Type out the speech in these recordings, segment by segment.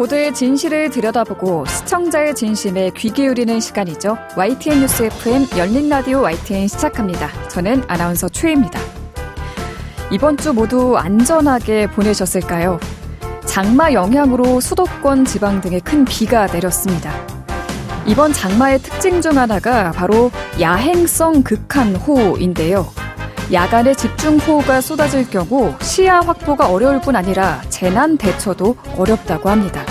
보도의 진실을 들여다보고 시청자의 진심에 귀 기울이는 시간이죠. YTN 뉴스 FM 열린 라디오 YTN 시작합니다. 저는 아나운서 최희입니다. 이번 주 모두 안전하게 보내셨을까요? 장마 영향으로 수도권 지방 등에 큰 비가 내렸습니다. 이번 장마의 특징 중 하나가 바로 야행성 극한호우인데요. 야간에 집중호우가 쏟아질 경우 시야 확보가 어려울 뿐 아니라 재난 대처도 어렵다고 합니다.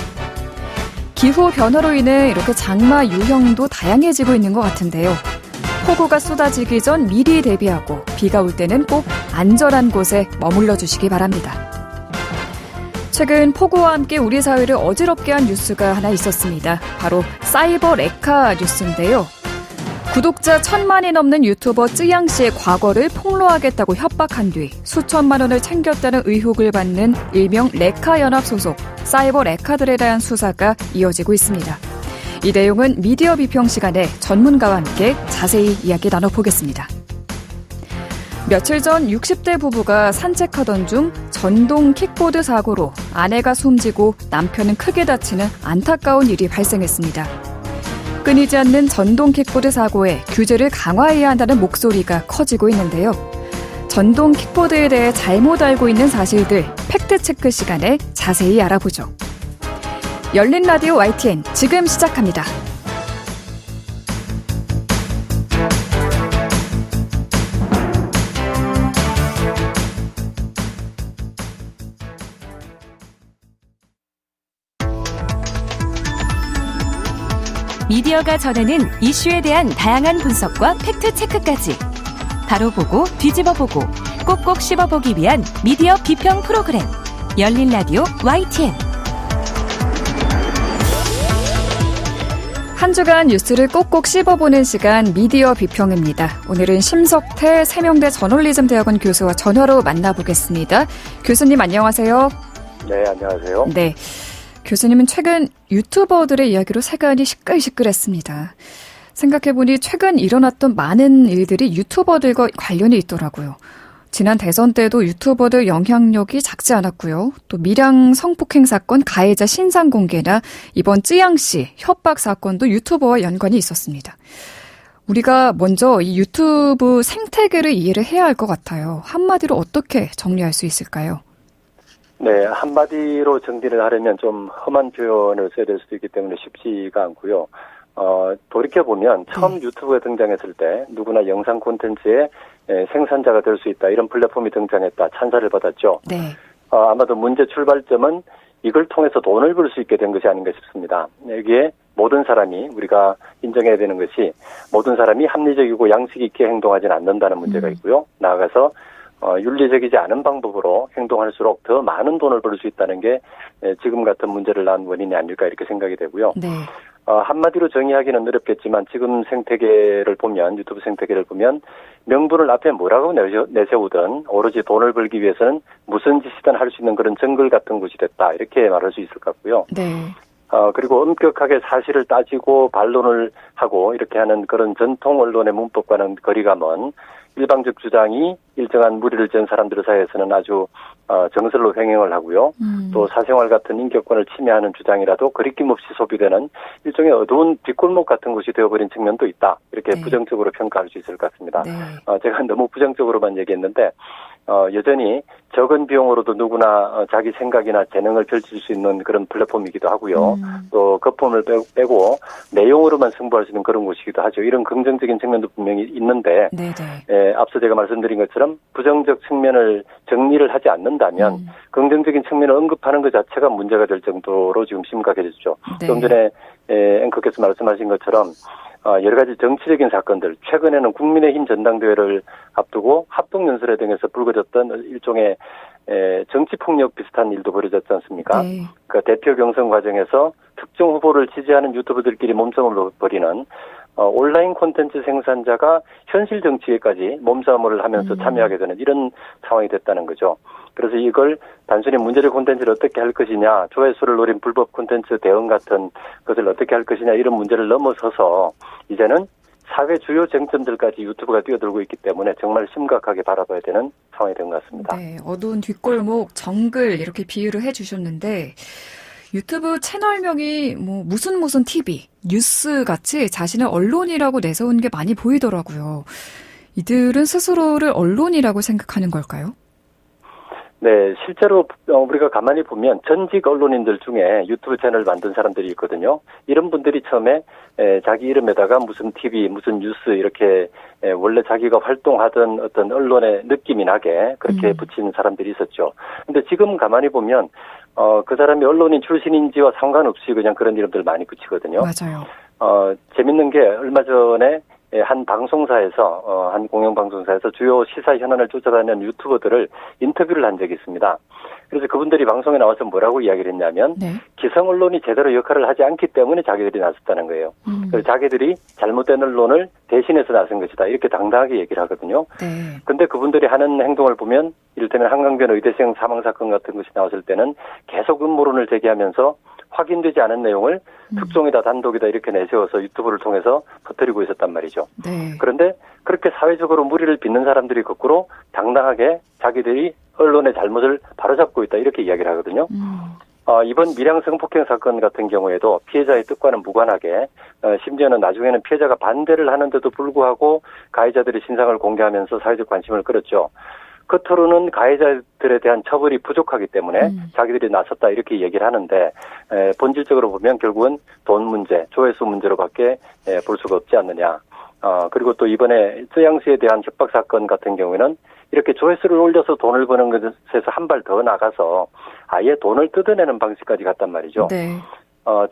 기후 변화로 인해 이렇게 장마 유형도 다양해지고 있는 것 같은데요. 폭우가 쏟아지기 전 미리 대비하고 비가 올 때는 꼭 안전한 곳에 머물러 주시기 바랍니다. 최근 폭우와 함께 우리 사회를 어지럽게 한 뉴스가 하나 있었습니다. 바로 사이버 레카 뉴스인데요. 구독자 1,000만이 넘는 유튜버 쯔양 씨의 과거를 폭로하겠다고 협박한 뒤 수천만 원을 챙겼다는 의혹을 받는 일명 레카 연합 소속 사이버 레카들에 대한 수사가 이어지고 있습니다. 이 내용은 미디어 비평 시간에 전문가와 함께 자세히 이야기 나눠보겠습니다. 며칠 전 60대 부부가 산책하던 중 전동 킥보드 사고로 아내가 숨지고 남편은 크게 다치는 안타까운 일이 발생했습니다. 끊이지 않는 전동 킥보드 사고에 규제를 강화해야 한다는 목소리가 커지고 있는데요. 전동 킥보드에 대해 잘못 알고 있는 사실들 팩트체크 시간에 자세히 알아보죠. 열린 라디오 YTN 지금 시작합니다. 미디어가 전하는 이슈에 대한 다양한 분석과 팩트체크까지 바로 보고 뒤집어 보고 꼭꼭 씹어보기 위한 미디어 비평 프로그램 열린 라디오 YTN. 한 주간 뉴스를 꼭꼭 씹어보는 시간 미디어 비평입니다. 오늘은 심석태 세명대 저널리즘대학원 교수와 전화로 만나보겠습니다. 교수님 안녕하세요. 네, 안녕하세요. 네. 교수님은 최근 유튜버들의 이야기로 세간이 시끌시끌했습니다. 생각해보니 최근 일어났던 많은 일들이 유튜버들과 관련이 있더라고요. 지난 대선 때도 유튜버들 영향력이 작지 않았고요. 또 밀양 성폭행 사건 가해자 신상 공개나 이번 쯔양 씨 협박 사건도 유튜버와 연관이 있었습니다. 우리가 먼저 이 유튜브 생태계를 이해를 해야 할 것 같아요. 한마디로 어떻게 정리할 수 있을까요? 네, 한마디로 정리를 하려면 좀 험한 표현을 써야 될 수도 있기 때문에 쉽지가 않고요. 돌이켜보면 처음 유튜브에 등장했을 때 누구나 영상 콘텐츠의 생산자가 될 수 있다. 이런 플랫폼이 등장했다. 찬사를 받았죠. 네. 아마도 문제 출발점은 이걸 통해서 돈을 벌 수 있게 된 것이 아닌가 싶습니다. 여기에 모든 사람이 우리가 인정해야 되는 것이 모든 사람이 합리적이고 양식 있게 행동하지는 않는다는 문제가 있고요. 나아가서 윤리적이지 않은 방법으로 행동할수록 더 많은 돈을 벌 수 있다는 게 지금 같은 문제를 낳은 원인이 아닐까 이렇게 생각이 되고요. 네. 한마디로 정의하기는 어렵겠지만 지금 생태계를 보면 유튜브 생태계를 보면 명분을 앞에 뭐라고 내세우든 오로지 돈을 벌기 위해서는 무슨 짓이든 할 수 있는 그런 정글 같은 곳이 됐다 이렇게 말할 수 있을 것 같고요. 네. 그리고 엄격하게 사실을 따지고 반론을 하고 이렇게 하는 그런 전통 언론의 문법과는 거리가 먼 일방적 주장이 일정한 무리를 지은 사람들 사이에서는 아주 정설로 횡행을 하고요. 또 사생활 같은 인격권을 침해하는 주장이라도 거리낌 없이 소비되는 일종의 어두운 뒷골목 같은 곳이 되어버린 측면도 있다. 이렇게 네. 부정적으로 평가할 수 있을 것 같습니다. 네. 제가 너무 부정적으로만 얘기했는데 여전히 적은 비용으로도 누구나 자기 생각이나 재능을 펼칠 수 있는 그런 플랫폼이기도 하고요. 또 거품을 빼고 내용으로만 승부할 수 있는 그런 곳이기도 하죠. 이런 긍정적인 측면도 분명히 있는데 앞서 제가 말씀드린 것처럼 부정적 측면을 정리를 하지 않는다면 긍정적인 측면을 언급하는 것 자체가 문제가 될 정도로 지금 심각해졌죠. 네. 좀 전에 앵커께서 말씀하신 것처럼 여러 가지 정치적인 사건들, 최근에는 국민의힘 전당대회를 앞두고 합동연설회 등에서 불거졌던 일종의 정치폭력 비슷한 일도 벌어졌지 않습니까? 네. 그 대표 경선 과정에서 특정 후보를 지지하는 유튜버들끼리 몸싸움을 벌이는 온라인 콘텐츠 생산자가 현실 정치에까지 몸싸움을 하면서 참여하게 되는 이런 상황이 됐다는 거죠. 그래서 이걸 단순히 문제적 콘텐츠를 어떻게 할 것이냐, 조회수를 노린 불법 콘텐츠 대응 같은 것을 어떻게 할 것이냐 이런 문제를 넘어서서 이제는 사회 주요 쟁점들까지 유튜브가 뛰어들고 있기 때문에 정말 심각하게 바라봐야 되는 상황이 된 것 같습니다. 네, 어두운 뒷골목, 정글 이렇게 비유를 해주셨는데 유튜브 채널명이 뭐 무슨 TV, 뉴스 같이 자신을 언론이라고 내세운 게 많이 보이더라고요. 이들은 스스로를 언론이라고 생각하는 걸까요? 네, 실제로 우리가 가만히 보면 전직 언론인들 중에 유튜브 채널을 만든 사람들이 있거든요. 이런 분들이 처음에 자기 이름에다가 무슨 TV, 무슨 뉴스 이렇게 원래 자기가 활동하던 어떤 언론의 느낌이 나게 그렇게 붙인 사람들이 있었죠. 근데 지금 가만히 보면 그 사람이 언론인 출신인지와 상관없이 그냥 그런 이름들 많이 붙이거든요. 맞아요. 재밌는 게 얼마 전에 한 방송사에서 한 공영방송사에서 주요 시사 현안을 쫓아다니는 유튜버들을 인터뷰를 한 적이 있습니다. 그래서 그분들이 방송에 나와서 뭐라고 이야기를 했냐면 네. 기성 언론이 제대로 역할을 하지 않기 때문에 자기들이 나섰다는 거예요. 그래서 자기들이 잘못된 언론을 대신해서 나선 것이다. 이렇게 당당하게 얘기를 하거든요. 네. 근데 그분들이 하는 행동을 보면 이를테면 한강변 의대생 사망사건 같은 것이 나왔을 때는 계속 음모론을 제기하면서 확인되지 않은 내용을 특종이다 단독이다 이렇게 내세워서 유튜브를 통해서 퍼뜨리고 있었단 말이죠. 네. 그런데 그렇게 사회적으로 무리를 빚는 사람들이 거꾸로 당당하게 자기들이 언론의 잘못을 바로잡고 있다 이렇게 이야기를 하거든요. 이번 밀양 성폭행 사건 같은 경우에도 피해자의 뜻과는 무관하게 심지어는 나중에는 피해자가 반대를 하는데도 불구하고 가해자들의 신상을 공개하면서 사회적 관심을 끌었죠. 겉으로는 가해자들에 대한 처벌이 부족하기 때문에 자기들이 나섰다 이렇게 얘기를 하는데 본질적으로 보면 결국은 돈 문제, 조회수 문제로밖에 볼 수가 없지 않느냐. 그리고 또 이번에 쯔양 씨에 대한 협박 사건 같은 경우에는 이렇게 조회수를 올려서 돈을 버는 것에서 한 발 더 나가서 아예 돈을 뜯어내는 방식까지 갔단 말이죠. 네.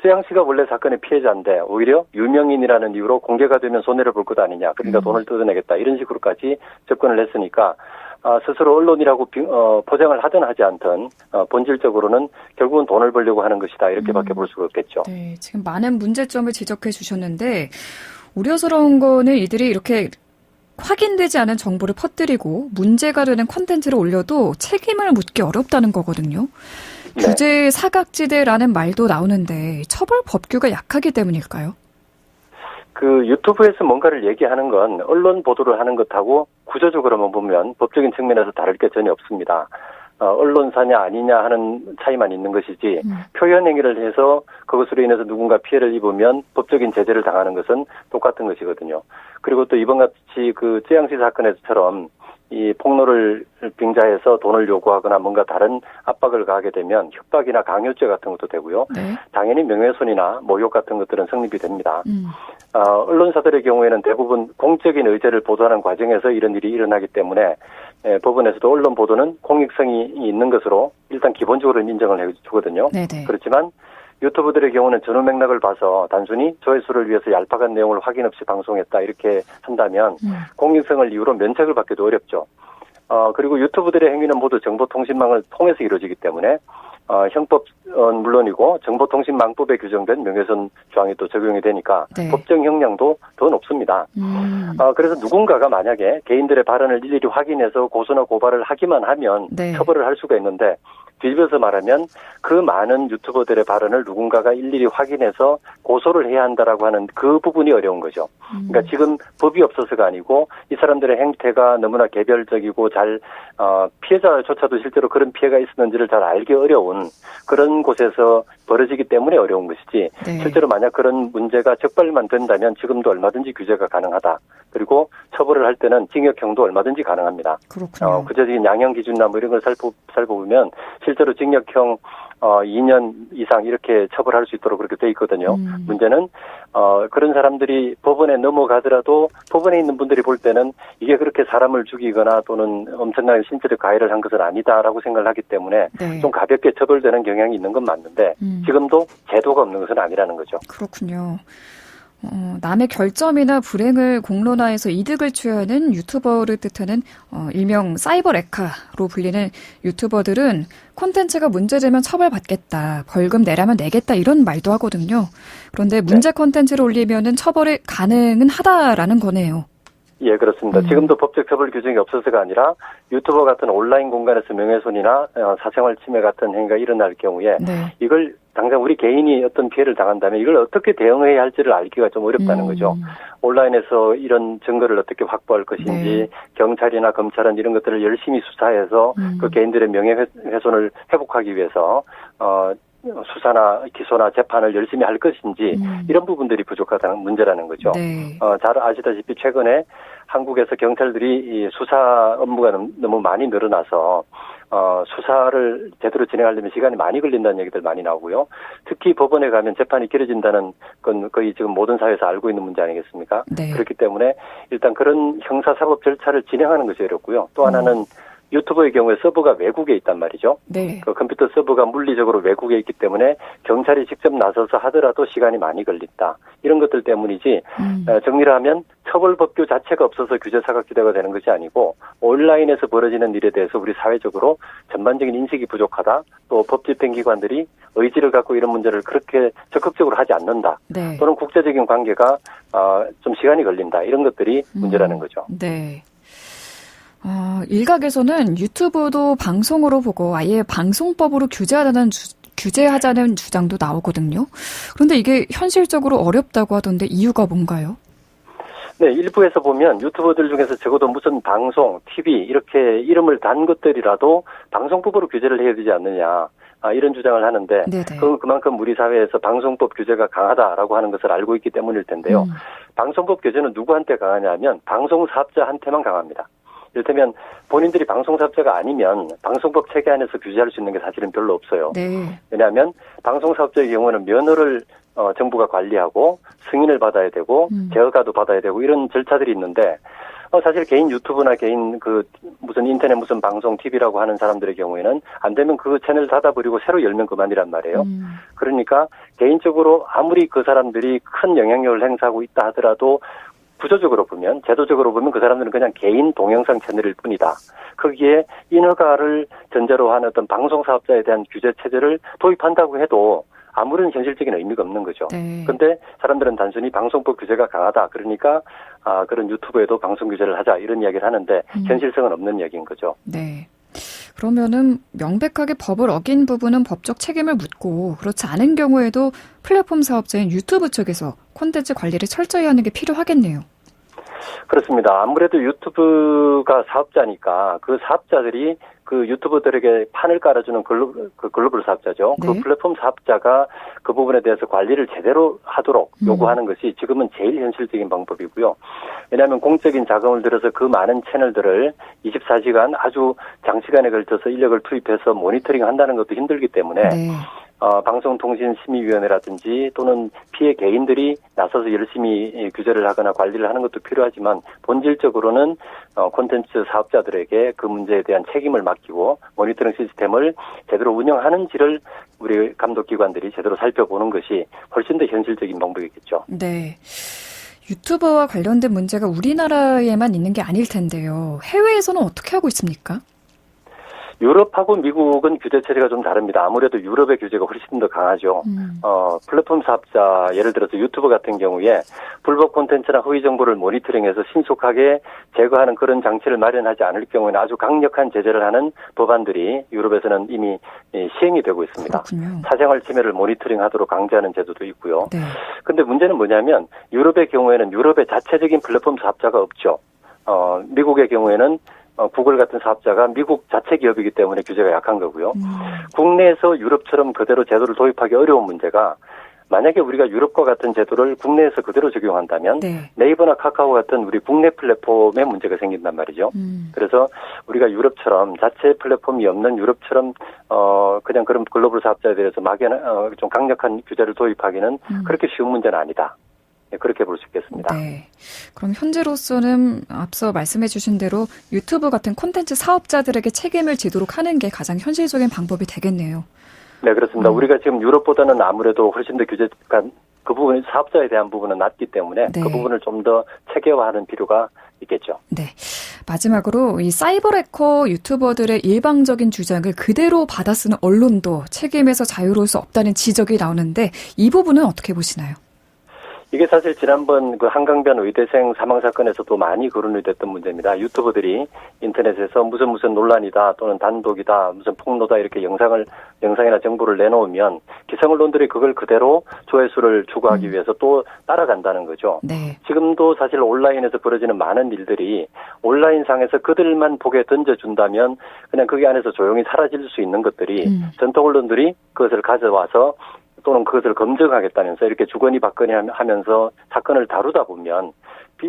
쯔양 씨가 원래 사건의 피해자인데 오히려 유명인이라는 이유로 공개가 되면 손해를 볼 것 아니냐. 그러니까 돈을 뜯어내겠다. 이런 식으로까지 접근을 했으니까 스스로 언론이라고 포장을 하든 하지 않든 본질적으로는 결국은 돈을 벌려고 하는 것이다. 이렇게밖에 볼 수가 없겠죠. 네, 지금 많은 문제점을 지적해 주셨는데 우려스러운 거는 이들이 이렇게 확인되지 않은 정보를 퍼뜨리고 문제가 되는 콘텐츠를 올려도 책임을 묻기 어렵다는 거거든요. 네. 규제 사각지대라는 말도 나오는데 처벌 법규가 약하기 때문일까요? 그 유튜브에서 뭔가를 얘기하는 건 언론 보도를 하는 것하고 구조적으로만 보면 법적인 측면에서 다를 게 전혀 없습니다. 언론사냐 아니냐 하는 차이만 있는 것이지 표현 행위를 해서 그것으로 인해서 누군가 피해를 입으면 법적인 제재를 당하는 것은 똑같은 것이거든요. 그리고 또 이번 같이 그 쯔양시 사건에서처럼 이 폭로를 빙자해서 돈을 요구하거나 뭔가 다른 압박을 가하게 되면 협박이나 강요죄 같은 것도 되고요. 네. 당연히 명예훼손이나 모욕 같은 것들은 성립이 됩니다. 언론사들의 경우에는 대부분 공적인 의제를 보도하는 과정에서 이런 일이 일어나기 때문에 법원에서도 언론 보도는 공익성이 있는 것으로 일단 기본적으로 인정을 해주거든요. 네네. 그렇지만 유튜브들의 경우는 전후 맥락을 봐서 단순히 조회수를 위해서 얄팍한 내용을 확인 없이 방송했다 이렇게 한다면 공익성을 이유로 면책을 받기도 어렵죠. 그리고 유튜브들의 행위는 모두 정보통신망을 통해서 이루어지기 때문에 형법은 물론이고 정보통신망법에 규정된 명예훼손 조항이 또 적용이 되니까 네. 법정 형량도 더 높습니다. 그래서 누군가가 만약에 개인들의 발언을 일일이 확인해서 고소나 고발을 하기만 하면 네. 처벌을 할 수가 있는데 뒤집어서 말하면 그 많은 유튜버들의 발언을 누군가가 일일이 확인해서 고소를 해야 한다라고 하는 그 부분이 어려운 거죠. 그러니까 지금 법이 없어서가 아니고 이 사람들의 행태가 너무나 개별적이고 잘 피해자조차도 실제로 그런 피해가 있었는지를 잘 알기 어려운 그런 곳에서 벌어지기 때문에 어려운 것이지 네. 실제로 만약 그런 문제가 적발만 된다면 지금도 얼마든지 규제가 가능하다. 그리고 처벌을 할 때는 징역형도 얼마든지 가능합니다. 그렇군요. 구체적인 양형 기준이나 뭐 이런 걸 살펴보면 실제로 징역형 2년 이상 이렇게 처벌할 수 있도록 그렇게 돼 있거든요. 문제는 그런 사람들이 법원에 넘어가더라도 법원에 있는 분들이 볼 때는 이게 그렇게 사람을 죽이거나 또는 엄청나게 신체적 가해를 한 것은 아니다라고 생각을 하기 때문에 네. 좀 가볍게 처벌되는 경향이 있는 건 맞는데 지금도 제도가 없는 것은 아니라는 거죠. 그렇군요. 남의 결점이나 불행을 공론화해서 이득을 취하는 유튜버를 뜻하는 일명 사이버 레카로 불리는 유튜버들은 콘텐츠가 문제되면 처벌받겠다, 벌금 내라면 내겠다 이런 말도 하거든요. 그런데 문제 콘텐츠를 올리면은 처벌이 가능은 하다라는 거네요. 예, 그렇습니다. 지금도 법적 처벌 규정이 없어서가 아니라 유튜버 같은 온라인 공간에서 명예훼손이나 사생활 침해 같은 행위가 일어날 경우에 네. 이걸 당장 우리 개인이 어떤 피해를 당한다면 이걸 어떻게 대응해야 할지를 알기가 좀 어렵다는 거죠. 온라인에서 이런 증거를 어떻게 확보할 것인지 네. 경찰이나 검찰은 이런 것들을 열심히 수사해서 그 개인들의 명예훼손을 회복하기 위해서 수사나 기소나 재판을 열심히 할 것인지 이런 부분들이 부족하다는 문제라는 거죠. 네. 잘 아시다시피 최근에 한국에서 경찰들이 이 수사 업무가 너무 많이 늘어나서 수사를 제대로 진행하려면 시간이 많이 걸린다는 얘기들 많이 나오고요. 특히 법원에 가면 재판이 길어진다는 건 거의 지금 모든 사회에서 알고 있는 문제 아니겠습니까? 네. 그렇기 때문에 일단 그런 형사사법 절차를 진행하는 것이 어렵고요. 또 하나는 유튜브의 경우에 서버가 외국에 있단 말이죠. 네. 그 컴퓨터 서버가 물리적으로 외국에 있기 때문에 경찰이 직접 나서서 하더라도 시간이 많이 걸린다. 이런 것들 때문이지 정리를 하면 처벌법규 자체가 없어서 규제 사각지대가 되는 것이 아니고 온라인에서 벌어지는 일에 대해서 우리 사회적으로 전반적인 인식이 부족하다. 또 법 집행기관들이 의지를 갖고 이런 문제를 그렇게 적극적으로 하지 않는다. 네. 또는 국제적인 관계가 좀 시간이 걸린다. 이런 것들이 문제라는 거죠. 네. 일각에서는 유튜브도 방송으로 보고 아예 방송법으로 규제하자는 주장도 나오거든요. 그런데 이게 현실적으로 어렵다고 하던데 이유가 뭔가요? 네, 일부에서 보면 유튜버들 중에서 적어도 무슨 방송, TV 이렇게 이름을 단 것들이라도 방송법으로 규제를 해야 되지 않느냐. 이런 주장을 하는데 그건 그만큼 우리 사회에서 방송법 규제가 강하다라고 하는 것을 알고 있기 때문일 텐데요. 방송법 규제는 누구한테 강하냐면 방송사업자한테만 강합니다. 이를테면 본인들이 방송사업자가 아니면 방송법 체계 안에서 규제할 수 있는 게 사실은 별로 없어요. 네. 왜냐하면 방송사업자의 경우는 면허를 정부가 관리하고 승인을 받아야 되고 제어가도 받아야 되고 이런 절차들이 있는데 사실 개인 유튜브나 개인 무슨 인터넷 무슨 방송 TV라고 하는 사람들의 경우에는 안 되면 그 채널 닫아버리고 새로 열면 그만이란 말이에요. 그러니까 개인적으로 아무리 그 사람들이 큰 영향력을 행사하고 있다 하더라도 구조적으로 보면, 제도적으로 보면 그 사람들은 그냥 개인 동영상 채널일 뿐이다. 거기에 인허가를 전제로 한 어떤 방송사업자에 대한 규제 체제를 도입한다고 해도 아무런 현실적인 의미가 없는 거죠. 그런데 네. 사람들은 단순히 방송법 규제가 강하다. 그러니까 그런 유튜브에도 방송 규제를 하자 이런 이야기를 하는데 현실성은 없는 이야기인 거죠. 네. 그러면은 명백하게 법을 어긴 부분은 법적 책임을 묻고 그렇지 않은 경우에도 플랫폼 사업자인 유튜브 측에서 콘텐츠 관리를 철저히 하는 게 필요하겠네요. 그렇습니다. 아무래도 유튜브가 사업자니까 그 사업자들이 그 유튜버들에게 판을 깔아주는 글로벌 사업자죠. 네. 그 플랫폼 사업자가 그 부분에 대해서 관리를 제대로 하도록 요구하는 것이 지금은 제일 현실적인 방법이고요. 왜냐하면 공적인 자금을 들여서 그 많은 채널들을 24시간 아주 장시간에 걸쳐서 인력을 투입해서 모니터링 한다는 것도 힘들기 때문에 네. 방송통신심의위원회라든지 또는 피해 개인들이 나서서 열심히 규제를 하거나 관리를 하는 것도 필요하지만 본질적으로는 콘텐츠 사업자들에게 그 문제에 대한 책임을 맡기고 모니터링 시스템을 제대로 운영하는지를 우리 감독기관들이 제대로 살펴보는 것이 훨씬 더 현실적인 방법이겠죠. 네. 유튜버와 관련된 문제가 우리나라에만 있는 게 아닐 텐데요. 해외에서는 어떻게 하고 있습니까? 유럽하고 미국은 규제 체제가 좀 다릅니다. 아무래도 유럽의 규제가 훨씬 더 강하죠. 플랫폼 사업자, 예를 들어서 유튜브 같은 경우에 불법 콘텐츠나 허위 정보를 모니터링해서 신속하게 제거하는 그런 장치를 마련하지 않을 경우에는 아주 강력한 제재를 하는 법안들이 유럽에서는 이미 시행이 되고 있습니다. 그렇군요. 사생활 침해를 모니터링하도록 강제하는 제도도 있고요. 그런데 문제는 뭐냐면 유럽의 경우에는 유럽의 자체적인 플랫폼 사업자가 없죠. 미국의 경우에는 구글 같은 사업자가 미국 자체 기업이기 때문에 규제가 약한 거고요. 국내에서 유럽처럼 그대로 제도를 도입하기 어려운 문제가 만약에 우리가 유럽과 같은 제도를 국내에서 그대로 적용한다면 네이버나 카카오 같은 우리 국내 플랫폼에 문제가 생긴단 말이죠. 그래서 우리가 유럽처럼 자체 플랫폼이 없는 유럽처럼 그냥 그런 글로벌 사업자에 대해서 막연한 좀 강력한 규제를 도입하기는 그렇게 쉬운 문제는 아니다. 네, 그렇게 볼 수 있겠습니다. 네. 그럼 현재로서는 앞서 말씀해 주신 대로 유튜브 같은 콘텐츠 사업자들에게 책임을 지도록 하는 게 가장 현실적인 방법이 되겠네요. 네, 그렇습니다. 우리가 지금 유럽보다는 아무래도 훨씬 더 규제가 그 부분 사업자에 대한 부분은 낮기 때문에 그 부분을 좀 더 체계화하는 필요가 있겠죠. 네. 마지막으로 이 사이버래커 유튜버들의 일방적인 주장을 그대로 받아 쓰는 언론도 책임에서 자유로울 수 없다는 지적이 나오는데 이 부분은 어떻게 보시나요? 이게 사실 지난번 그 한강변 의대생 사망 사건에서도 많이 거론이 됐던 문제입니다. 유튜버들이 인터넷에서 무슨 논란이다 또는 단독이다 무슨 폭로다 이렇게 영상이나 정보를 내놓으면 기성 언론들이 그걸 그대로 조회수를 추구하기 위해서 또 따라간다는 거죠. 네. 지금도 사실 온라인에서 벌어지는 많은 일들이 온라인상에서 그들만 보게 던져준다면 그냥 거기 안에서 조용히 사라질 수 있는 것들이 전통 언론들이 그것을 가져와서 또는 그것을 검증하겠다면서 이렇게 주거니 받거니 하면서 사건을 다루다 보면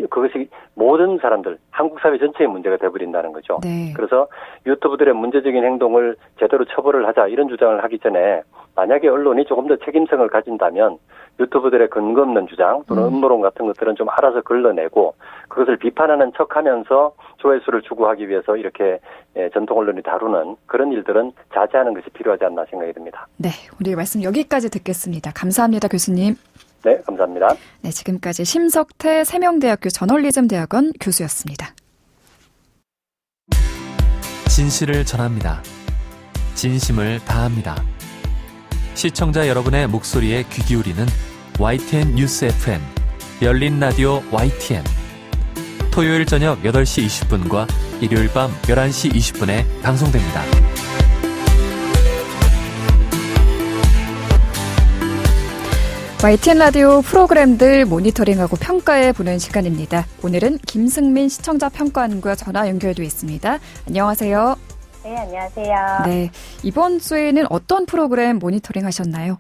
그것이 모든 사람들, 한국 사회 전체의 문제가 돼버린다는 거죠. 네. 그래서 유튜브들의 문제적인 행동을 제대로 처벌을 하자 이런 주장을 하기 전에 만약에 언론이 조금 더 책임성을 가진다면 유튜브들의 근거 없는 주장 또는 음모론 같은 것들은 좀 알아서 걸러내고 그것을 비판하는 척하면서 조회수를 추구하기 위해서 이렇게 전통 언론이 다루는 그런 일들은 자제하는 것이 필요하지 않나 생각이 듭니다. 네, 우리 말씀 여기까지 듣겠습니다. 감사합니다, 교수님. 네, 감사합니다. 네, 지금까지 심석태 세명대학교 저널리즘대학원 교수였습니다. 진실을 전합니다. 진심을 다합니다. 시청자 여러분의 목소리에 귀 기울이는 YTN 뉴스 FM 열린 라디오 YTN 토요일 저녁 8시 20분과 일요일 밤 11시 20분에 방송됩니다. YTN 라디오 프로그램들 모니터링하고 평가해보는 시간입니다. 오늘은 김승민 시청자 평가원과 전화 연결돼 있습니다. 안녕하세요. 네, 안녕하세요. 네, 이번 주에는 어떤 프로그램 모니터링 하셨나요?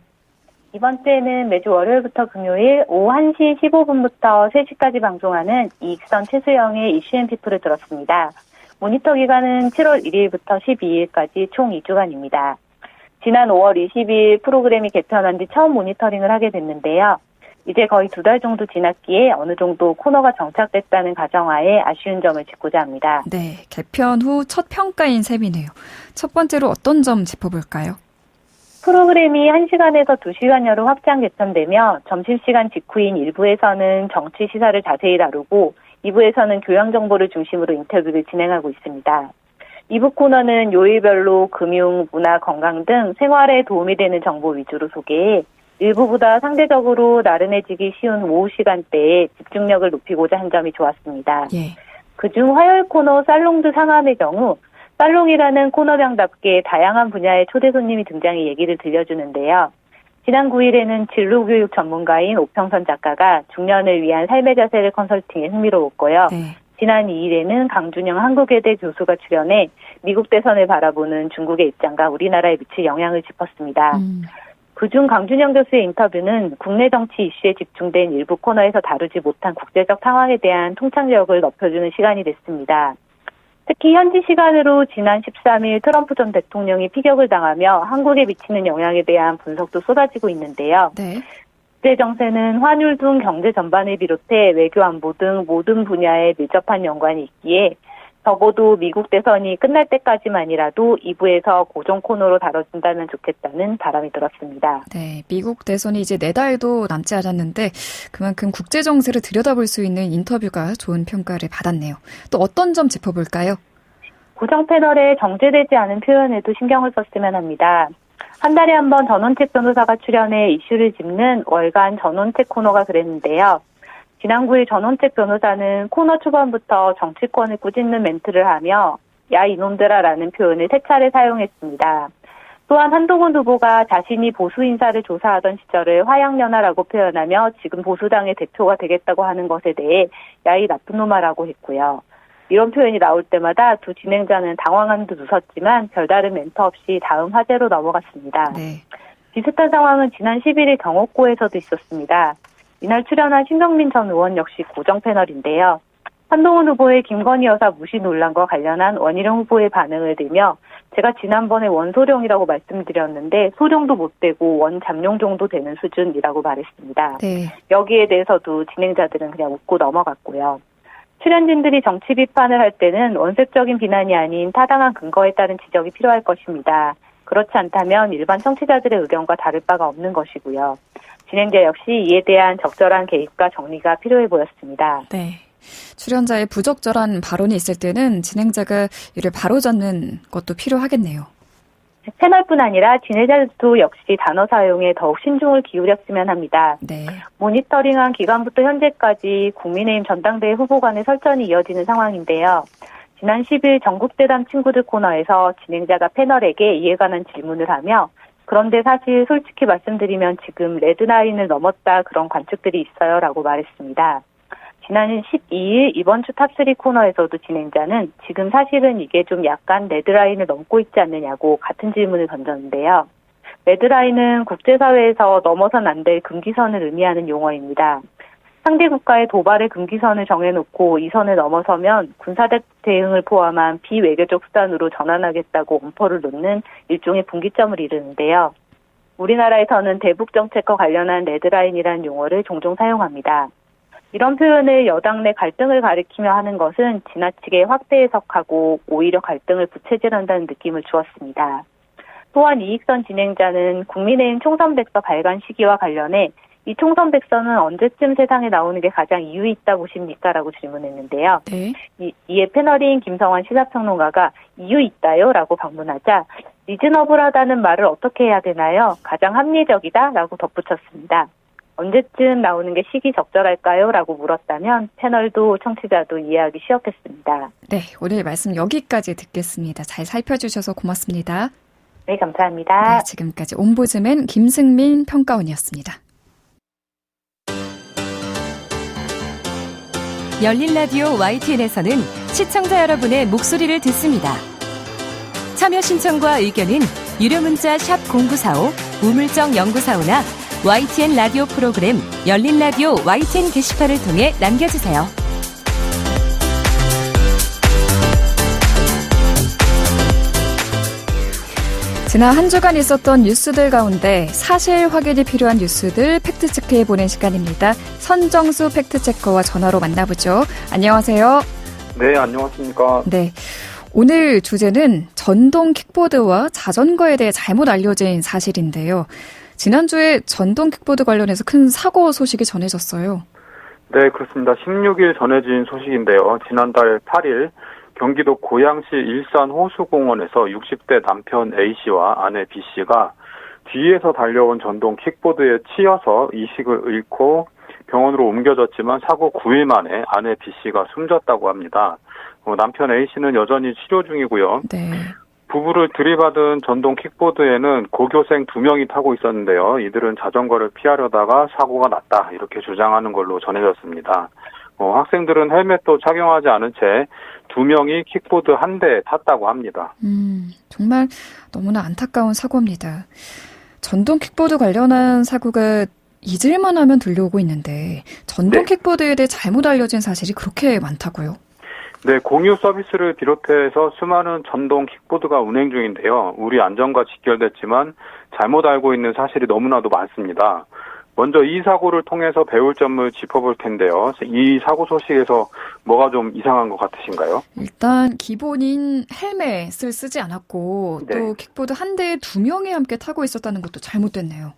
이번 주에는 매주 월요일부터 금요일 오후 1시 15분부터 3시까지 방송하는 이익선 최수영의 이슈앤피플을 들었습니다. 모니터 기간은 7월 1일부터 12일까지 총 2주간입니다. 지난 5월 20일 프로그램이 개편한 뒤 처음 모니터링을 하게 됐는데요. 이제 거의 2달 정도 지났기에 어느 정도 코너가 정착됐다는 가정하에 아쉬운 점을 짚고자 합니다. 네, 개편 후 첫 평가인 셈이네요. 첫 번째로 어떤 점 짚어볼까요? 프로그램이 1시간에서 2시간여로 확장 개편되며 점심시간 직후인 1부에서는 정치 시사를 자세히 다루고 2부에서는 교양 정보를 중심으로 인터뷰를 진행하고 있습니다. 2부 코너는 요일별로 금융, 문화, 건강 등 생활에 도움이 되는 정보 위주로 소개해 일부보다 상대적으로 나른해지기 쉬운 오후 시간대에 집중력을 높이고자 한 점이 좋았습니다. 예. 그중 화요일 코너 살롱드 상암의 경우 살롱이라는 코너명답게 다양한 분야의 초대 손님이 등장해 얘기를 들려주는데요. 지난 9일에는 진로교육 전문가인 오평선 작가가 중년을 위한 삶의 자세를 컨설팅에 흥미로웠고요. 네. 지난 2일에는 강준영 한국외대 교수가 출연해 미국 대선을 바라보는 중국의 입장과 우리나라에 미칠 영향을 짚었습니다. 그중 강준영 교수의 인터뷰는 국내 정치 이슈에 집중된 일부 코너에서 다루지 못한 국제적 상황에 대한 통찰력을 높여주는 시간이 됐습니다. 특히 현지 시간으로 지난 13일 트럼프 전 대통령이 피격을 당하며 한국에 미치는 영향에 대한 분석도 쏟아지고 있는데요. 네. 국제 정세는 환율 등 경제 전반을 비롯해 외교 안보 등 모든 분야에 밀접한 연관이 있기에 적어도 미국 대선이 끝날 때까지만이라도 2부에서 고정 코너로 다뤄진다면 좋겠다는 바람이 들었습니다. 네, 미국 대선이 이제 4달도 남지 않았는데 그만큼 국제 정세를 들여다볼 수 있는 인터뷰가 좋은 평가를 받았네요. 또 어떤 점 짚어볼까요? 고정 패널에 정제되지 않은 표현에도 신경을 썼으면 합니다. 한 달에 한 번 전원책 변호사가 출연해 이슈를 짚는 월간 전원책 코너가 그랬는데요. 지난 9일 전원책 변호사는 코너 초반부터 정치권을 꾸짖는 멘트를 하며 야 이놈들아라는 표현을 3차례 사용했습니다. 또한 한동훈 후보가 자신이 보수 인사를 조사하던 시절을 화양연화라고 표현하며 지금 보수당의 대표가 되겠다고 하는 것에 대해 야 이 나쁜 놈아라고 했고요. 이런 표현이 나올 때마다 두 진행자는 당황한 듯 웃었지만 별다른 멘트 없이 다음 화제로 넘어갔습니다. 네. 비슷한 상황은 지난 11일 경옥고에서도 있었습니다. 이날 출연한 신경민 전 의원 역시 고정 패널인데요. 한동훈 후보의 김건희 여사 무시 논란과 관련한 원희룡 후보의 반응을 들며 제가 지난번에 원소룡이라고 말씀드렸는데 소룡도 못 되고 원잠룡 정도 되는 수준이라고 말했습니다. 네. 여기에 대해서도 진행자들은 그냥 웃고 넘어갔고요. 출연진들이 정치 비판을 할 때는 원색적인 비난이 아닌 타당한 근거에 따른 지적이 필요할 것입니다. 그렇지 않다면 일반 청취자들의 의견과 다를 바가 없는 것이고요. 진행자 역시 이에 대한 적절한 개입과 정리가 필요해 보였습니다. 네. 출연자의 부적절한 발언이 있을 때는 진행자가 이를 바로잡는 것도 필요하겠네요. 패널뿐 아니라 진행자도 역시 단어 사용에 더욱 신중을 기울였으면 합니다. 네. 모니터링한 기간부터 현재까지 국민의힘 전당대회 후보 간의 설전이 이어지는 상황인데요. 지난 10일 전국대담 친구들 코너에서 진행자가 패널에게 이에 관한 질문을 하며 그런데 사실 솔직히 말씀드리면 지금 레드라인을 넘었다 그런 관측들이 있어요 라고 말했습니다. 지난 12일 이번 주 탑3 코너에서도 진행자는 지금 사실은 이게 좀 약간 레드라인을 넘고 있지 않느냐고 같은 질문을 던졌는데요. 레드라인은 국제사회에서 넘어선 안 될 금기선을 의미하는 용어입니다. 상대 국가의 도발의 금기선을 정해놓고 이 선을 넘어서면 군사 대응을 포함한 비외교적 수단으로 전환하겠다고 엄포를 놓는 일종의 분기점을 이루는데요. 우리나라에서는 대북 정책과 관련한 레드라인이라는 용어를 종종 사용합니다. 이런 표현을 여당 내 갈등을 가리키며 하는 것은 지나치게 확대 해석하고 오히려 갈등을 부채질한다는 느낌을 주었습니다. 또한 이익선 진행자는 국민의힘 총선백서 발간 시기와 관련해 이 총선백서는 언제쯤 세상에 나오는 게 가장 이유 있다 보십니까? 라고 질문했는데요. 네. 이에 패널인 김성환 시사평론가가 이유 있다요? 라고 방문하자 리즈너블하다는 말을 어떻게 해야 되나요? 가장 합리적이다? 라고 덧붙였습니다. 언제쯤 나오는 게 시기 적절할까요? 라고 물었다면 패널도 청취자도 이해하기 쉬웠겠습니다. 네, 오늘 말씀 여기까지 듣겠습니다. 잘 살펴주셔서 고맙습니다. 네, 감사합니다. 네, 지금까지 옴부즈맨 김승민 평가원이었습니다. 열린 라디오 YTN에서는 시청자 여러분의 목소리를 듣습니다. 참여 신청과 의견은 유료 문자 샵 0945, 우물정 0945나 YTN 라디오 프로그램 열린 라디오 YTN 게시판을 통해 남겨주세요. 지난 한 주간 있었던 뉴스들 가운데 사실 확인이 필요한 뉴스들 팩트체크해보는 시간입니다. 선정수 팩트체커와 전화로 만나보죠. 안녕하세요. 네, 안녕하십니까. 네, 오늘 주제는 전동 킥보드와 자전거에 대해 잘못 알려진 사실인데요. 지난주에 전동 킥보드 관련해서 큰 사고 소식이 전해졌어요. 네, 그렇습니다. 16일 전해진 소식인데요. 지난달 8일 경기도 고양시 일산 호수공원에서 60대 남편 A씨와 아내 B씨가 뒤에서 달려온 전동 킥보드에 치여서 이식을 잃고 병원으로 옮겨졌지만 사고 9일 만에 아내 B씨가 숨졌다고 합니다. 남편 A씨는 여전히 치료 중이고요. 네. 부부를 들이받은 전동 킥보드에는 고교생 2명이 타고 있었는데요. 이들은 자전거를 피하려다가 사고가 났다 이렇게 주장하는 걸로 전해졌습니다. 학생들은 헬멧도 착용하지 않은 채 2명이 킥보드 한 대에 탔다고 합니다. 정말 너무나 안타까운 사고입니다. 전동 킥보드 관련한 사고가 잊을만 하면 들려오고 있는데 전동 킥보드에 대해 잘못 알려진 사실이 그렇게 많다고요? 네, 공유 서비스를 비롯해서 수많은 전동 킥보드가 운행 중인데요. 우리 안전과 직결됐지만 잘못 알고 있는 사실이 너무나도 많습니다. 먼저 이 사고를 통해서 배울 점을 짚어볼 텐데요. 이 사고 소식에서 뭐가 좀 이상한 것 같으신가요? 일단 기본인 헬멧을 쓰지 않았고 또 킥보드 한 대에 2명이 함께 타고 있었다는 것도 잘못됐네요.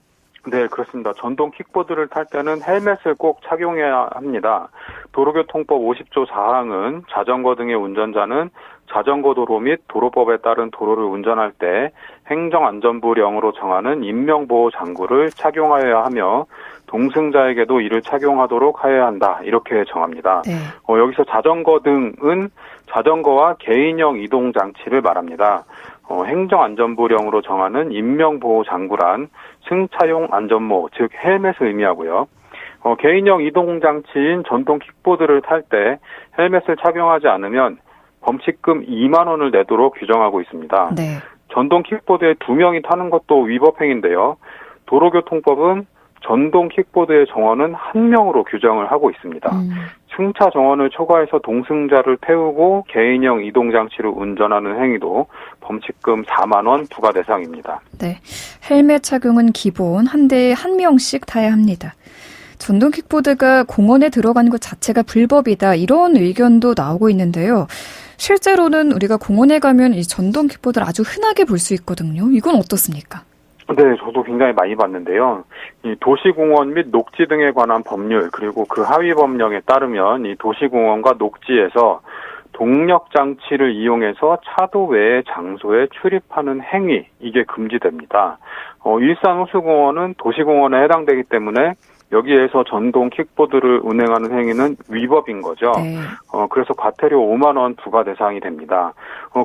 네, 그렇습니다. 전동 킥보드를 탈 때는 헬멧을 꼭 착용해야 합니다. 도로교통법 50조 4항은 자전거 등의 운전자는 자전거 도로 및 도로법에 따른 도로를 운전할 때 행정안전부령으로 정하는 인명보호장구를 착용하여야 하며 동승자에게도 이를 착용하도록 하여야 한다. 이렇게 정합니다. 네. 여기서 자전거 등은 자전거와 개인형 이동장치를 말합니다. 행정안전부령으로 정하는 인명보호장구란 승차용 안전모, 즉 헬멧을 의미하고요. 개인형 이동장치인 전동 킥보드를 탈 때 헬멧을 착용하지 않으면 범칙금 2만 원을 내도록 규정하고 있습니다. 네. 전동 킥보드에 2명이 타는 것도 위법행위인데요. 도로교통법은 전동 킥보드의 정원은 1명으로 규정을 하고 있습니다. 승차 정원을 초과해서 동승자를 태우고 개인형 이동장치를 운전하는 행위도 범칙금 4만 원 부과 대상입니다. 네, 헬멧 착용은 기본 한 대에 1명씩 타야 합니다. 전동 킥보드가 공원에 들어가는 것 자체가 불법이다 이런 의견도 나오고 있는데요. 실제로는 우리가 공원에 가면 이 전동 킥보드를 아주 흔하게 볼 수 있거든요. 이건 어떻습니까? 네, 저도 굉장히 많이 봤는데요. 이 도시공원 및 녹지 등에 관한 법률 그리고 그 하위 법령에 따르면 이 도시공원과 녹지에서 동력 장치를 이용해서 차도 외의 장소에 출입하는 행위, 이게 금지됩니다. 일산호수공원은 도시공원에 해당되기 때문에 여기에서 전동 킥보드를 운행하는 행위는 위법인 거죠. 네. 그래서 과태료 5만 원 부과 대상이 됩니다.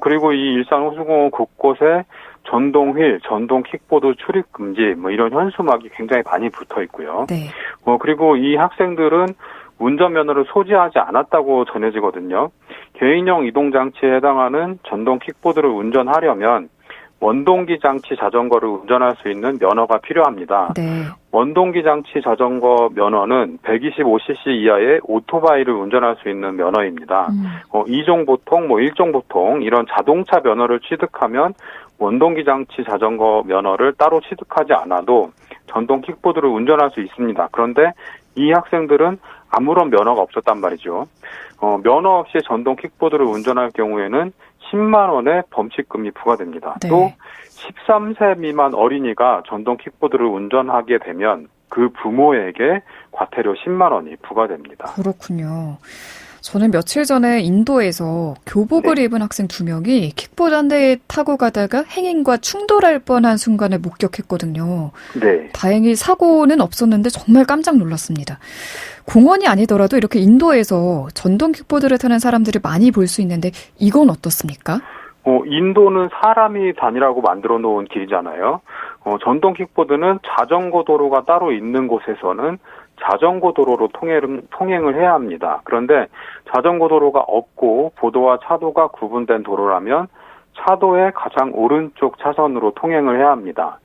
그리고 이 일산호수공원 곳곳에 전동 휠, 전동 킥보드 출입 금지, 이런 현수막이 굉장히 많이 붙어 있고요. 네. 그리고 이 학생들은 운전면허를 소지하지 않았다고 전해지거든요. 개인형 이동장치에 해당하는 전동 킥보드를 운전하려면 원동기 장치 자전거를 운전할 수 있는 면허가 필요합니다. 네. 원동기 장치 자전거 면허는 125cc 이하의 오토바이를 운전할 수 있는 면허입니다. 2종 보통, 1종 보통 이런 자동차 면허를 취득하면 원동기 장치 자전거 면허를 따로 취득하지 않아도 전동 킥보드를 운전할 수 있습니다. 그런데 이 학생들은 아무런 면허가 없었단 말이죠. 면허 없이 전동 킥보드를 운전할 경우에는 10만 원의 범칙금이 부과됩니다. 네. 또 13세 미만 어린이가 전동 킥보드를 운전하게 되면 그 부모에게 과태료 10만 원이 부과됩니다. 그렇군요. 저는 며칠 전에 인도에서 교복을 입은 학생 2명이 킥보드 한 대에 타고 가다가 행인과 충돌할 뻔한 순간을 목격했거든요. 네. 다행히 사고는 없었는데 정말 깜짝 놀랐습니다. 공원이 아니더라도 이렇게 인도에서 전동 킥보드를 타는 사람들을 많이 볼 수 있는데 이건 어떻습니까? 인도는 사람이 다니라고 만들어 놓은 길이잖아요. 전동 킥보드는 자전거 도로가 따로 있는 곳에서는 자전거 도로로 통행을 해야 합니다. 그런데 자전거 도로가 없고 보도와 차도가 구분된 도로라면 차도의 가장 오른쪽 차선으로 통행을 해야 합니다.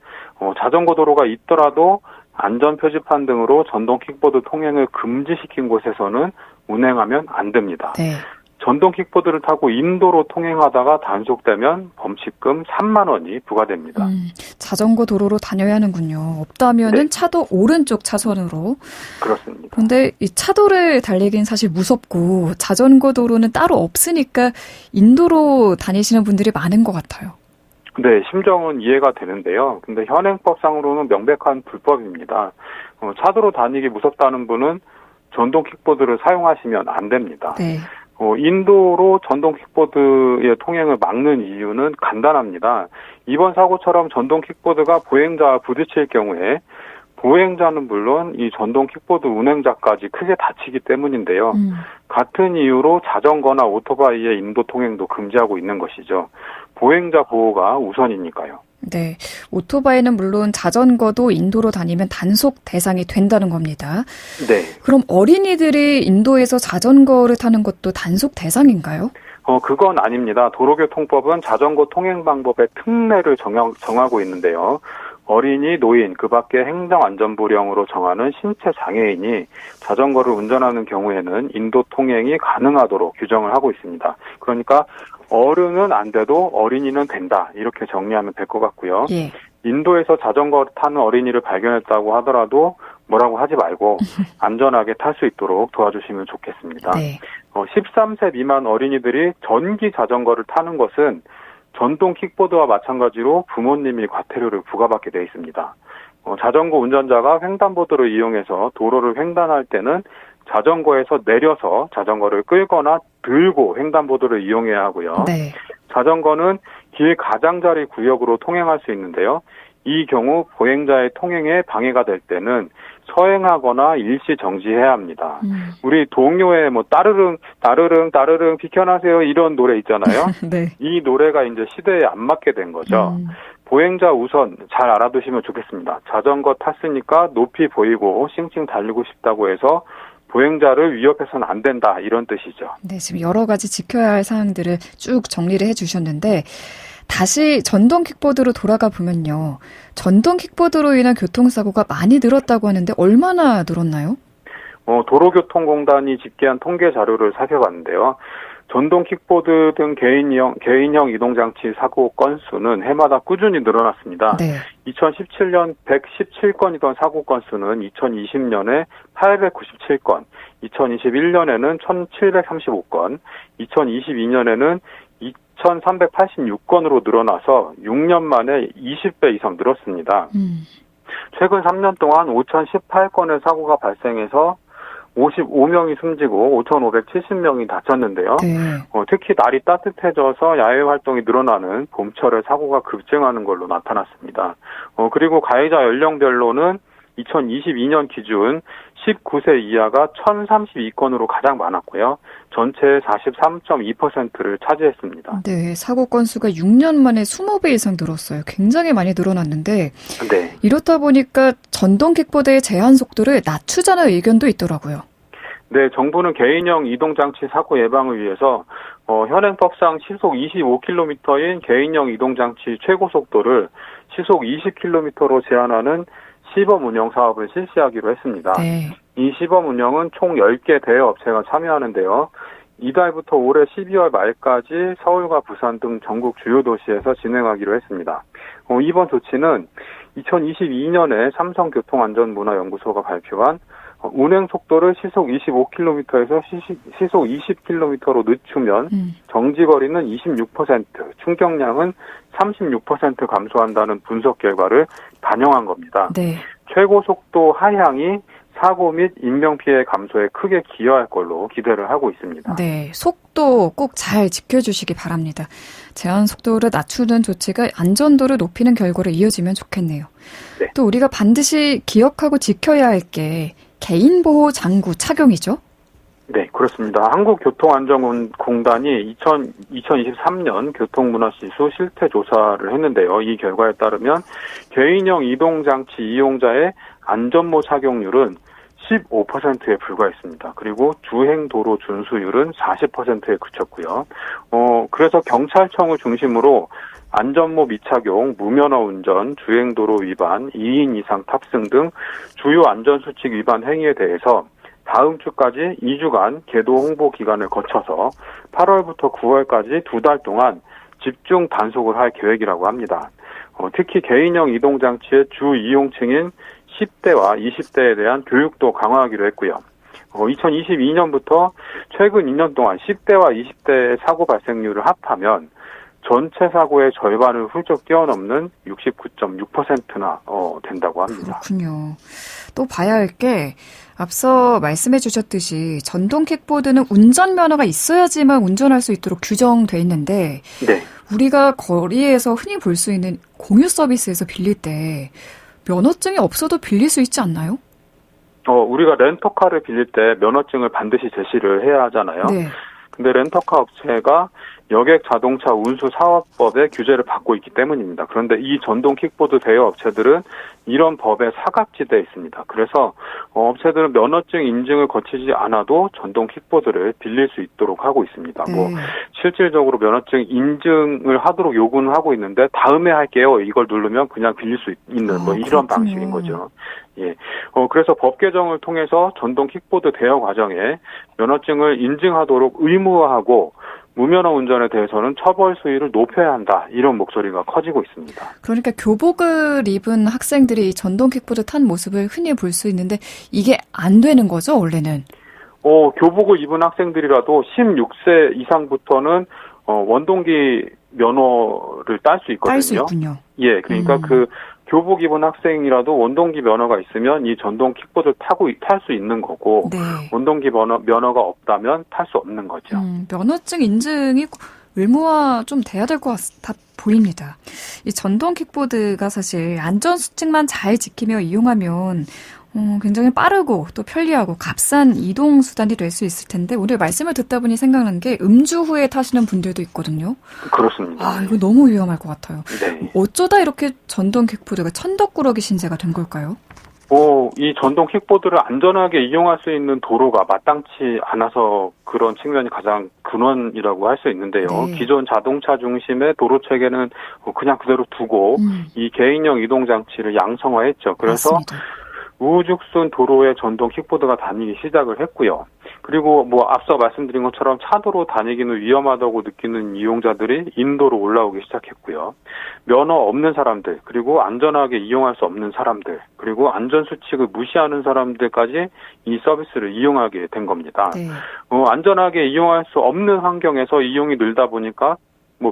자전거 도로가 있더라도 안전 표지판 등으로 전동 킥보드 통행을 금지시킨 곳에서는 운행하면 안 됩니다. 네. 전동 킥보드를 타고 인도로 통행하다가 단속되면 범칙금 3만 원이 부과됩니다. 자전거 도로로 다녀야 하는군요. 없다면은 네. 차도 오른쪽 차선으로. 그렇습니다. 그런데 이 차도를 달리긴 사실 무섭고 자전거 도로는 따로 없으니까 인도로 다니시는 분들이 많은 것 같아요. 네, 심정은 이해가 되는데요. 근데 현행법상으로는 명백한 불법입니다. 차도로 다니기 무섭다는 분은 전동 킥보드를 사용하시면 안 됩니다. 네. 인도로 전동 킥보드의 통행을 막는 이유는 간단합니다. 이번 사고처럼 전동 킥보드가 보행자와 부딪힐 경우에 보행자는 물론 이 전동 킥보드 운행자까지 크게 다치기 때문인데요. 같은 이유로 자전거나 오토바이의 인도 통행도 금지하고 있는 것이죠. 보행자 보호가 우선이니까요. 네. 오토바이는 물론 자전거도 인도로 다니면 단속 대상이 된다는 겁니다. 네. 그럼 어린이들이 인도에서 자전거를 타는 것도 단속 대상인가요? 그건 아닙니다. 도로교통법은 자전거 통행 방법의 특례를 정하고 있는데요. 어린이, 노인, 그 밖에 행정안전부령으로 정하는 신체 장애인이 자전거를 운전하는 경우에는 인도 통행이 가능하도록 규정을 하고 있습니다. 그러니까 어른은 안 돼도 어린이는 된다. 이렇게 정리하면 될 것 같고요. 예. 인도에서 자전거 타는 어린이를 발견했다고 하더라도 뭐라고 하지 말고 안전하게 탈 수 있도록 도와주시면 좋겠습니다. 네. 13세 미만 어린이들이 전기 자전거를 타는 것은 전동 킥보드와 마찬가지로 부모님이 과태료를 부과받게 되어 있습니다. 자전거 운전자가 횡단보도를 이용해서 도로를 횡단할 때는 자전거에서 내려서 자전거를 끌거나 들고 횡단보도를 이용해야 하고요. 네. 자전거는 길 가장자리 구역으로 통행할 수 있는데요. 이 경우 보행자의 통행에 방해가 될 때는 서행하거나 일시 정지해야 합니다. 우리 동요에 따르릉 따르릉 따르릉 비켜나세요 이런 노래 있잖아요. 네. 이 노래가 이제 시대에 안 맞게 된 거죠. 보행자 우선 잘 알아두시면 좋겠습니다. 자전거 탔으니까 높이 보이고 싱싱 달리고 싶다고 해서 보행자를 위협해서는 안 된다 이런 뜻이죠. 네, 지금 여러 가지 지켜야 할 사항들을 쭉 정리를 해주셨는데 다시 전동 킥보드로 돌아가 보면요. 전동 킥보드로 인한 교통사고가 많이 늘었다고 하는데 얼마나 늘었나요? 도로교통공단이 집계한 통계 자료를 살펴봤는데요. 전동 킥보드 등 개인형 이동장치 사고 건수는 해마다 꾸준히 늘어났습니다. 네. 2017년 117건이던 사고 건수는 2020년에 897건, 2021년에는 1735건, 2022년에는 2386건으로 늘어나서 6년 만에 20배 이상 늘었습니다. 최근 3년 동안 5018건의 사고가 발생해서 55명이 숨지고 5,570명이 다쳤는데요. 네. 특히 날이 따뜻해져서 야외 활동이 늘어나는 봄철에 사고가 급증하는 걸로 나타났습니다. 그리고 가해자 연령별로는 2022년 기준 19세 이하가 1,032건으로 가장 많았고요. 전체의 43.2%를 차지했습니다. 네, 사고 건수가 6년 만에 20배 이상 늘었어요. 굉장히 많이 늘어났는데 네. 이렇다 보니까 전동 킥보드의 제한 속도를 낮추자는 의견도 있더라고요. 네, 정부는 개인형 이동장치 사고 예방을 위해서 현행법상 시속 25km인 개인형 이동장치 최고 속도를 시속 20km로 제한하는 시범 운영 사업을 실시하기로 했습니다. 네. 이 시범 운영은 총 10개 대여업체가 참여하는데요. 이달부터 올해 12월 말까지 서울과 부산 등 전국 주요 도시에서 진행하기로 했습니다. 이번 조치는 2022년에 삼성교통안전문화연구소가 발표한 운행 속도를 시속 25km에서 시속 20km로 늦추면 정지거리는 26%, 충격량은 36% 감소한다는 분석 결과를 반영한 겁니다. 네. 최고 속도 하향이 사고 및 인명피해 감소에 크게 기여할 걸로 기대를 하고 있습니다. 네, 속도 꼭 잘 지켜주시기 바랍니다. 제한 속도를 낮추는 조치가 안전도를 높이는 결과로 이어지면 좋겠네요. 네. 또 우리가 반드시 기억하고 지켜야 할 게 개인보호 장구 착용이죠? 네, 그렇습니다. 한국교통안전공단이 2023년 교통문화시수 실태조사를 했는데요. 이 결과에 따르면 개인형 이동장치 이용자의 안전모 착용률은 15%에 불과했습니다. 그리고 주행도로 준수율은 40%에 그쳤고요. 그래서 경찰청을 중심으로 안전모 미착용, 무면허 운전, 주행도로 위반, 2인 이상 탑승 등 주요 안전수칙 위반 행위에 대해서 다음 주까지 2주간 계도 홍보 기간을 거쳐서 8월부터 9월까지 2달 동안 집중 단속을 할 계획이라고 합니다. 특히 개인형 이동장치의 주 이용층인 10대와 20대에 대한 교육도 강화하기로 했고요. 2022년부터 최근 2년 동안 10대와 20대의 사고 발생률을 합하면 전체 사고의 절반을 훌쩍 뛰어넘는 69.6%나 된다고 합니다. 그렇군요. 또 봐야 할 게 앞서 말씀해 주셨듯이 전동 킥보드는 운전면허가 있어야지만 운전할 수 있도록 규정돼 있는데 네. 우리가 거리에서 흔히 볼 수 있는 공유 서비스에서 빌릴 때 면허증이 없어도 빌릴 수 있지 않나요? 우리가 렌터카를 빌릴 때 면허증을 반드시 제시를 해야 하잖아요. 네. 근데 렌터카 업체가 여객 자동차 운수 사업법의 규제를 받고 있기 때문입니다. 그런데 이 전동 킥보드 대여 업체들은 이런 법에 사각지대에 있습니다. 그래서 업체들은 면허증 인증을 거치지 않아도 전동 킥보드를 빌릴 수 있도록 하고 있습니다. 실질적으로 면허증 인증을 하도록 요구는 하고 있는데 다음에 할게요. 이걸 누르면 그냥 빌릴 수 있는 이런 방식인 거죠. 예. 그래서 법 개정을 통해서 전동 킥보드 대여 과정에 면허증을 인증하도록 의무화하고 무면허 운전에 대해서는 처벌 수위를 높여야 한다. 이런 목소리가 커지고 있습니다. 그러니까 교복을 입은 학생들이 이 전동 킥보드 탄 모습을 흔히 볼 수 있는데 이게 안 되는 거죠, 원래는? 교복을 입은 학생들이라도 16세 이상부터는 원동기 면허를 딸 수 있거든요. 딸 수 있군요. 예, 그러니까 교복 입은 학생이라도 원동기 면허가 있으면 이 전동 킥보드를 탈 수 있는 거고 네. 원동기 면허가 없다면 탈 수 없는 거죠. 면허증 인증이 의무화 좀 돼야 될 것 같아 보입니다. 이 전동 킥보드가 사실 안전수칙만 잘 지키며 이용하면 굉장히 빠르고 또 편리하고 값싼 이동수단이 될 수 있을 텐데 오늘 말씀을 듣다 보니 생각난 게 음주 후에 타시는 분들도 있거든요. 그렇습니다. 이거 너무 위험할 것 같아요. 네. 어쩌다 이렇게 전동 킥보드가 천덕꾸러기 신세가 된 걸까요? 이 전동 킥보드를 안전하게 이용할 수 있는 도로가 마땅치 않아서 그런 측면이 가장 근원이라고 할 수 있는데요. 네. 기존 자동차 중심의 도로 체계는 그냥 그대로 두고 이 개인형 이동장치를 양성화했죠. 그래서 맞습니다. 우후죽순 도로에 전동 킥보드가 다니기 시작을 했고요. 그리고 앞서 말씀드린 것처럼 차도로 다니기는 위험하다고 느끼는 이용자들이 인도로 올라오기 시작했고요. 면허 없는 사람들, 그리고 안전하게 이용할 수 없는 사람들, 그리고 안전수칙을 무시하는 사람들까지 이 서비스를 이용하게 된 겁니다. 네. 안전하게 이용할 수 없는 환경에서 이용이 늘다 보니까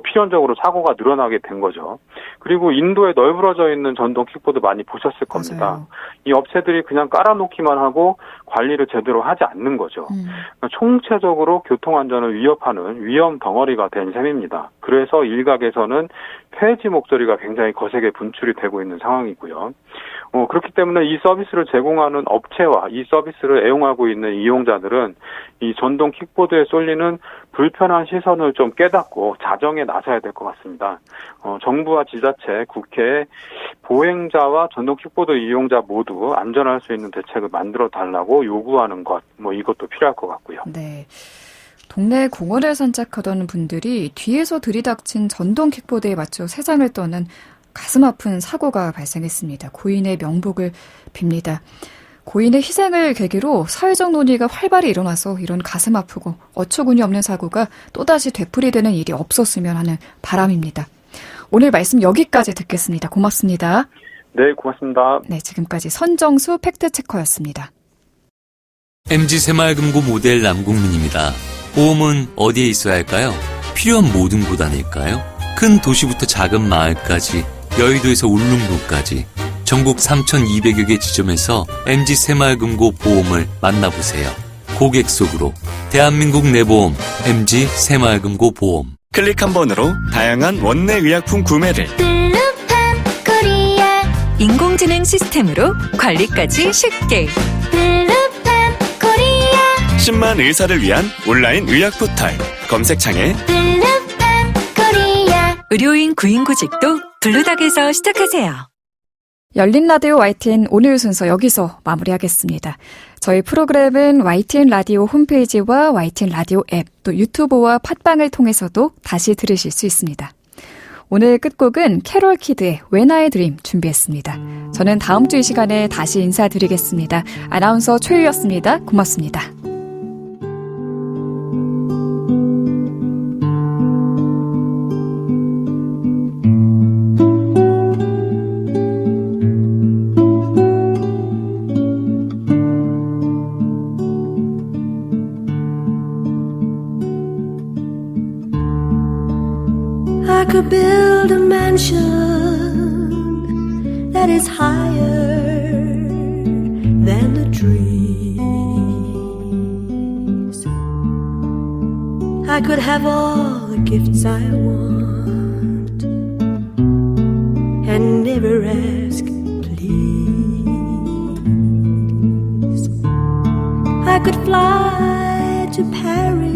필연적으로 사고가 늘어나게 된 거죠. 그리고 인도에 널브러져 있는 전동 킥보드 많이 보셨을 겁니다. 맞아요. 이 업체들이 그냥 깔아놓기만 하고 관리를 제대로 하지 않는 거죠. 그러니까 총체적으로 교통안전을 위협하는 위험 덩어리가 된 셈입니다. 그래서 일각에서는 폐지 목소리가 굉장히 거세게 분출이 되고 있는 상황이고요. 그렇기 때문에 이 서비스를 제공하는 업체와 이 서비스를 애용하고 있는 이용자들은 이 전동 킥보드에 쏠리는 불편한 시선을 좀 깨닫고 자정에 나서야 될 것 같습니다. 정부와 지자체, 국회, 보행자와 전동 킥보드 이용자 모두 안전할 수 있는 대책을 만들어 달라고 요구하는 것, 이것도 필요할 것 같고요. 네. 동네 공원을 산책하던 분들이 뒤에서 들이닥친 전동 킥보드에 맞춰 세상을 떠는 가슴 아픈 사고가 발생했습니다. 고인의 명복을 빕니다. 고인의 희생을 계기로 사회적 논의가 활발히 일어나서 이런 가슴 아프고 어처구니 없는 사고가 또다시 되풀이되는 일이 없었으면 하는 바람입니다. 오늘 말씀 여기까지 듣겠습니다. 고맙습니다. 네, 고맙습니다. 네, 지금까지 선정수 팩트체커였습니다. MG 새마을금고 모델 남국민입니다. 보험은 어디에 있어야 할까요? 필요한 모든 곳 아닐까요? 큰 도시부터 작은 마을까지, 여의도에서 울릉도까지 전국 3,200여 개 지점에서 MG 새마을금고 보험을 만나보세요. 고객 속으로 대한민국 내보험 MG 새마을금고 보험. 클릭 한 번으로 다양한 원내 의약품 구매를. 블루팜 코리아 인공지능 시스템으로 관리까지 쉽게. 블루팜 코리아 10만 의사를 위한 온라인 의학 포털. 검색창에 블루팜 코리아 의료인 구인구직도 블루닥에서 시작하세요. 열린 라디오 YTN 오늘 순서 여기서 마무리하겠습니다. 저희 프로그램은 YTN 라디오 홈페이지와 YTN 라디오 앱, 또 유튜브와 팟빵을 통해서도 다시 들으실 수 있습니다. 오늘 끝곡은 캐롤 키드의 When I Dream 준비했습니다. 저는 다음 주 이 시간에 다시 인사드리겠습니다. 아나운서 최유였습니다. 고맙습니다. I could build a mansion that is higher than the trees. I could have all the gifts I want and never ask please. I could fly to Paris.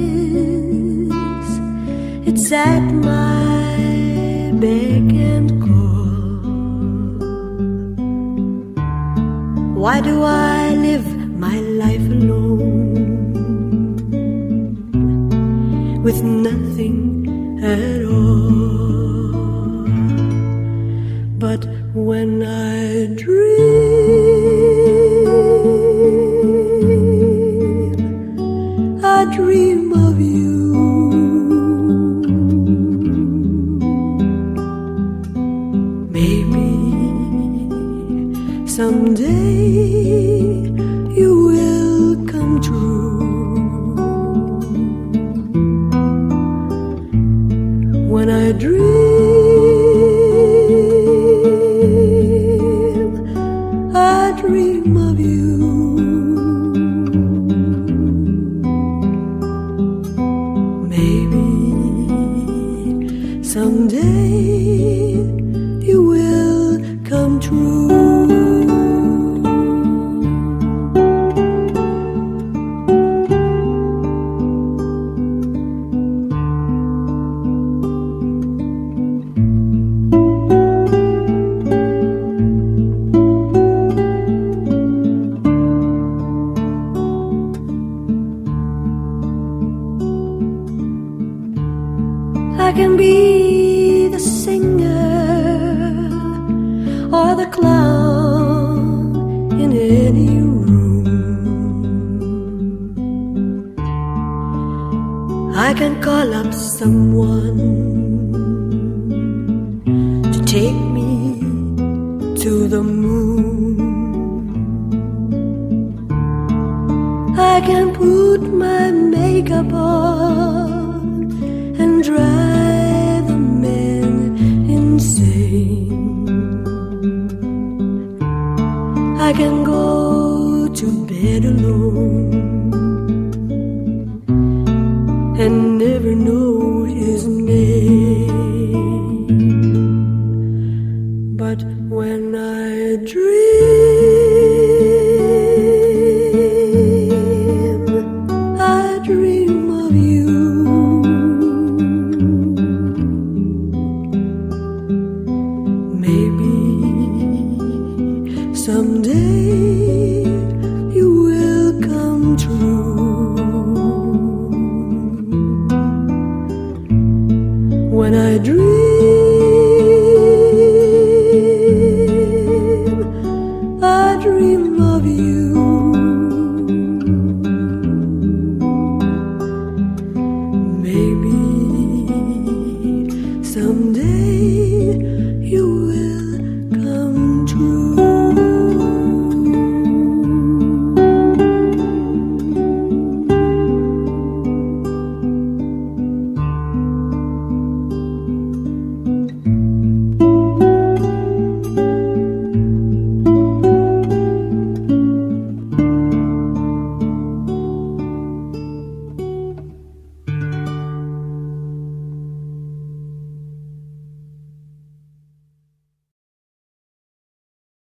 It's at my beck and call. Why do I live my life alone with nothing at all? But when I dream of you. Someday you will come true. When I dream of you. Maybe someday you will come true. I can be the singer or the clown in any room. I can call up someone to take me to the moon. I can put my makeup on and drive when I dream